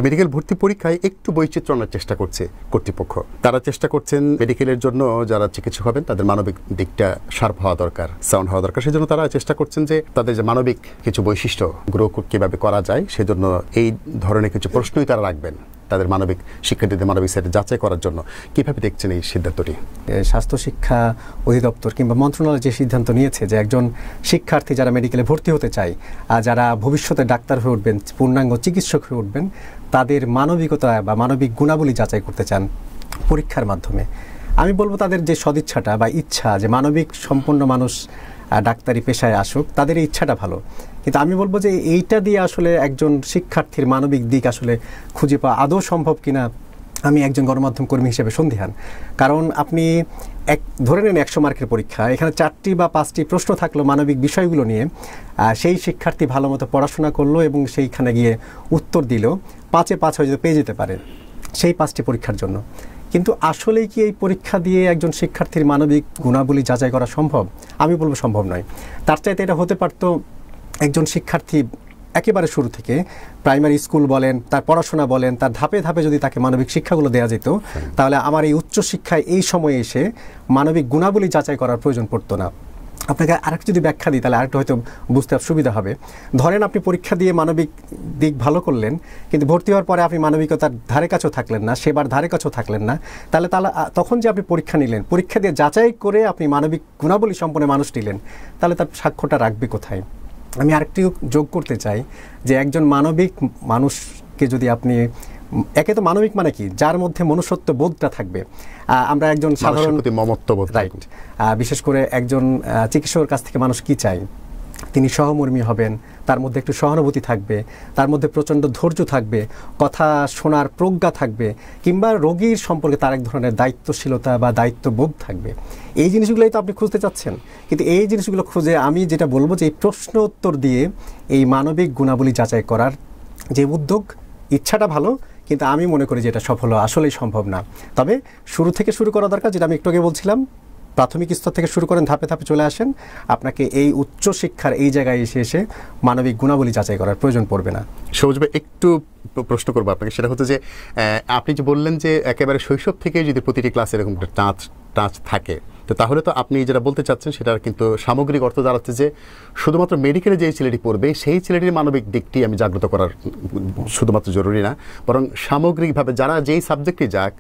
Medical ভর্তি পরীক্ষায় একটু বৈচিত্র্য আনার চেষ্টা করছে কর্তৃপক্ষ। তারা চেষ্টা করছেন মেডিকেলের জন্য যারা চিকিৎসক হবেন তাদের মানবিক দিকটা শার্প হওয়া দরকার, সাউন্ড হওয়া দরকার। সেজন্য তারা চেষ্টা করছেন যে তাদের যে মানবিক কিছু বৈশিষ্ট্য গ্রো কিভাবে করা যায় সেজন্য এই ধরনের কিছু প্রশ্নই তারা রাখবেন তাদের মানবিক শিক্ষার্থীদের মানবিক সাইটে যাচাই করার জন্য। কিভাবে দেখছেন এই সিদ্ধান্তটি? স্বাস্থ্য শিক্ষা অধিদপ্তর কিংবা মন্ত্রণালয় যে সিদ্ধান্ত নিয়েছে যে একজন শিক্ষার্থী যারা মেডিকেলে ভর্তি হতে চায়, যারা ভবিষ্যতে ডাক্তার হয়ে উঠবেন, পূর্ণাঙ্গ চিকিৎসক হয়ে উঠবেন, তাদের মানবিকতা বা মানবিক গুণাবলী যাচাই করতে চান পরীক্ষার মাধ্যমে। আমি বলবো তাদের যে সদিচ্ছাটা বা ইচ্ছা যে মানবিক সম্পন্ন মানুষ ডাক্তারি পেশায় আসুক, তাদের এই ইচ্ছাটা ভালো। কিন্তু আমি বলবো যে এইটা দিয়ে আসলে একজন শিক্ষার্থীর মানবিক দিক আসলে খুঁজে পাওয়া আদৌ সম্ভব কিনা আমি একজন গণমাধ্যম কর্মী হিসেবে সন্দিহান। কারণ আপনি ধরে নেন 100 মার্কের পরীক্ষা, এখানে 4টি বা 5টি প্রশ্ন থাকলো মানবিক বিষয়গুলো নিয়ে, সেই শিক্ষার্থী ভালো মতো পড়াশোনা করলো এবং সেইখানে গিয়ে উত্তর দিল, 5-এ 5 হয়তো পেয়ে যেতে পারে সেই 5টি পরীক্ষার জন্য। কিন্তু আসলেই কি এই পরীক্ষা দিয়ে একজন শিক্ষার্থীর মানবিক গুণাবলী যাচাই করা সম্ভব? আমি বলবো সম্ভব নয়। তার চাইতে এটা হতে পারতো একজন শিক্ষার্থী একেবারে শুরু থেকে প্রাইমারি স্কুল বলেন, তার পড়াশোনা বলেন, তার ধাপে ধাপে যদি তাকে মানবিক শিক্ষাগুলো দেওয়া যেত, তাহলে আমার এই উচ্চশিক্ষায় এই সময়ে এসে মানবিক গুণাবলী যাচাই করার প্রয়োজন পড়তো না। আপনাকে আরেকটু যদি ব্যাখ্যা দিই তাহলে আরেকটু হয়তো বুঝতে সুবিধা হবে। ধরেন আপনি পরীক্ষা দিয়ে মানবিক দিক ভালো করলেন, কিন্তু ভর্তি হওয়ার পরে আপনি মানবিকতার ধারে কাছেও থাকলেন না, সেবার ধারে কাছেও থাকলেন না, তাহলে তখন যে আপনি পরীক্ষা নিলেন, পরীক্ষা দিয়ে যাচাই করে আপনি মানবিক গুণাবলী সম্পন্ন মানুষ নিলেন, তাহলে তার সাক্ষ্যটা রাখবে কোথায়? আমি আরেকটু যোগ করতে চাই যে একজন মানবিক মানুষকে যদি আপনি, একে তো মানবিক মানে কি, যার মধ্যে মনুষ্যত্ব বোধটা থাকবে। আমরা একজন সাধারণ মমত্ববোধ, রাইট, বিশেষ করে একজন চিকিৎসকের কাছ থেকে মানুষ কি চাই, তিনি সহমর্মী হবেন, তার মধ্যে একটু সহানুভূতি থাকবে, তার মধ্যে প্রচণ্ড ধৈর্য থাকবে, কথা শোনার প্রজ্ঞা থাকবে, কিংবা রোগীর সম্পর্কে তার এক ধরনের দায়িত্বশীলতা বা দায়িত্ববোধ থাকবে। এই জিনিসগুলোই তো আপনি খুঁজতে চাচ্ছেন। কিন্তু এই জিনিসগুলো খুঁজে আমি যেটা বলবো যে এই প্রশ্ন উত্তর দিয়ে এই মানবিক গুণাবলী যাচাই করার যে উদ্যোগ, ইচ্ছাটা ভালো, কিন্তু আমি মনে করি যে এটা সফল আসলেই সম্ভব না। তবে শুরু থেকে শুরু করা দরকার, যেটা আমি একটু আগে বলছিলাম, প্রাথমিক স্তর থেকে শুরু করেন, ধাপে ধাপে চলে আসেন, আপনাকে এই উচ্চশিক্ষার এই জায়গায় এসে মানবিক গুণাবলী যাচাই করার প্রয়োজন পড়বে না। সবুজ ভাই, একটু প্রশ্ন করবো আপনাকে। সেটা হচ্ছে যে আপনি যে বললেন যে একেবারে শৈশব থেকে যদি প্রতিটি ক্লাসে এরকম একটা টাচ থাকে, তো তাহলে তো আপনি যেটা বলতে চাচ্ছেন সেটার কিন্তু সামগ্রিক অর্থ দাঁড়াচ্ছে যে শুধুমাত্র মেডিকেলে যেই ছেলেটি পড়বে সেই ছেলেটির মানবিক দিকটি আমি জাগ্রত করার শুধুমাত্র জরুরি না, বরং সামগ্রিকভাবে যারা যেই সাবজেক্টে যাক,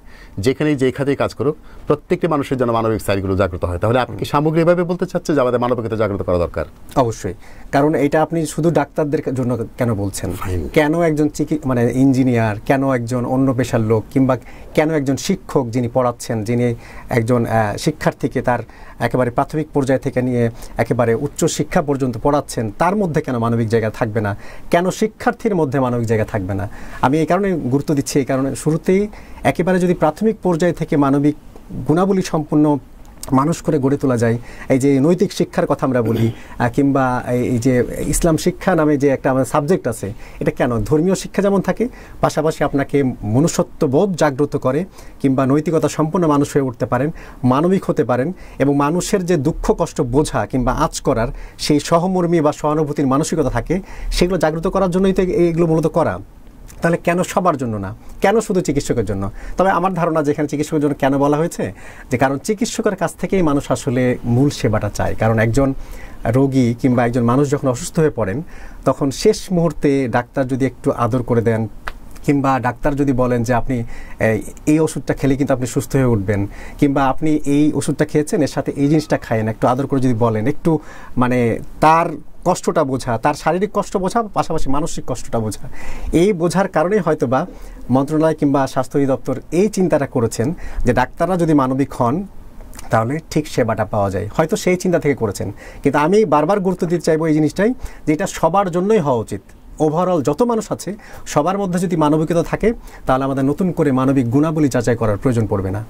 যেখানেই যেই খাতেই কাজ করুক, প্রত্যেকটি মানুষের জন্য মানবিক সাইডগুলো জাগ্রত হয়। তাহলে আপনি কি সামগ্রিকভাবে বলতে চাচ্ছেন যে আমাদের মানবিকতা জাগ্রত করা দরকার? অবশ্যই। কারণ এটা আপনি শুধু ডাক্তারদের জন্য কেন বলছেন? কেন একজন ইঞ্জিনিয়ার, কেন একজন অন্য পেশার লোক, কিংবা কেন একজন শিক্ষক যিনি পড়াচ্ছেন, যিনি একজন শিক্ষার্থীকে তার একেবারে প্রাথমিক পর্যায় থেকে নিয়ে একেবারে উচ্চ শিক্ষা পর্যন্ত পড়াচ্ছেন, তার মধ্যে কেন মানবিক জায়গা থাকবে না? কেন শিক্ষার্থীর মধ্যে মানবিক জায়গা থাকবে না? আমি এই কারণে গুরুত্ব দিচ্ছি, এই কারণে শুরুতেই একেবারে যদি প্রাথমিক পর্যায় থেকে মানবিক গুণাবলী সম্পন্ন মানুষ করে গড়ে তোলা যায়, এই যে নৈতিক শিক্ষার কথা আমরা বলি, কিংবা এই যে ইসলাম শিক্ষা নামে যে একটা আমাদের সাবজেক্ট আছে, এটা কেন ধর্মীয় শিক্ষা যেমন থাকে, পাশাপাশি আপনাকে মনুষ্যত্ববোধ জাগ্রত করে, কিংবা নৈতিকতা সম্পন্ন মানুষ হয়ে উঠতে পারেন, মানবিক হতে পারেন, এবং মানুষের যে দুঃখ কষ্ট বোঝা কিংবা আঁচ করার সেই সহমর্মী বা সহানুভূতির মানসিকতা থাকে, সেগুলো জাগ্রত করার জন্যই তো এইগুলো মূলত করা। তাহলে কেন সবার জন্য না, কেন শুধু চিকিৎসকের জন্য? তবে আমার ধারণা যেখানে চিকিৎসকের জন্য কেন বলা হয়েছে, যে কারণ চিকিৎসকের কাছ থেকেই মানুষ আসলে মূল সেবাটা চায়। কারণ একজন রোগী কিংবা একজন মানুষ যখন অসুস্থ হয়ে পড়েন, তখন শেষ মুহূর্তে ডাক্তার যদি একটু আদর করে দেন, কিংবা ডাক্তার যদি বলেন যে আপনি এই ওষুধটা খেলে কিন্তু আপনি সুস্থ হয়ে উঠবেন, কিংবা আপনি এই ওষুধটা খেয়েছেন, এর সাথে এই জিনিসটা খায়েন, একটু আদর করে যদি বলেন, একটু তার কষ্টটা বোঝা, তার শারীরিক কষ্ট বোঝা, পাশাপাশি মানসিক কষ্টটা বোঝা, এই বোঝার কারণেই হয়তো বা মন্ত্রণালয় কিংবা স্বাস্থ্য অধিদপ্তর এই চিন্তাটা করেছেন যে ডাক্তাররা যদি মানবিক হন তাহলে ঠিক সেবাটা পাওয়া যায়, হয়তো সেই চিন্তা থেকে করেছেন। কিন্তু আমি বারবার গুরুত্ব দিতে চাইবো এই জিনিসটাই, যে এটা সবার জন্যই হওয়া উচিত। ওভারঅল যত মানুষ আছে সবার মধ্যে যদি মানবিকতা থাকে, তাহলে আমাদের নতুন করে মানবিক গুণাবলী যাচাই করার প্রয়োজন পড়বে না।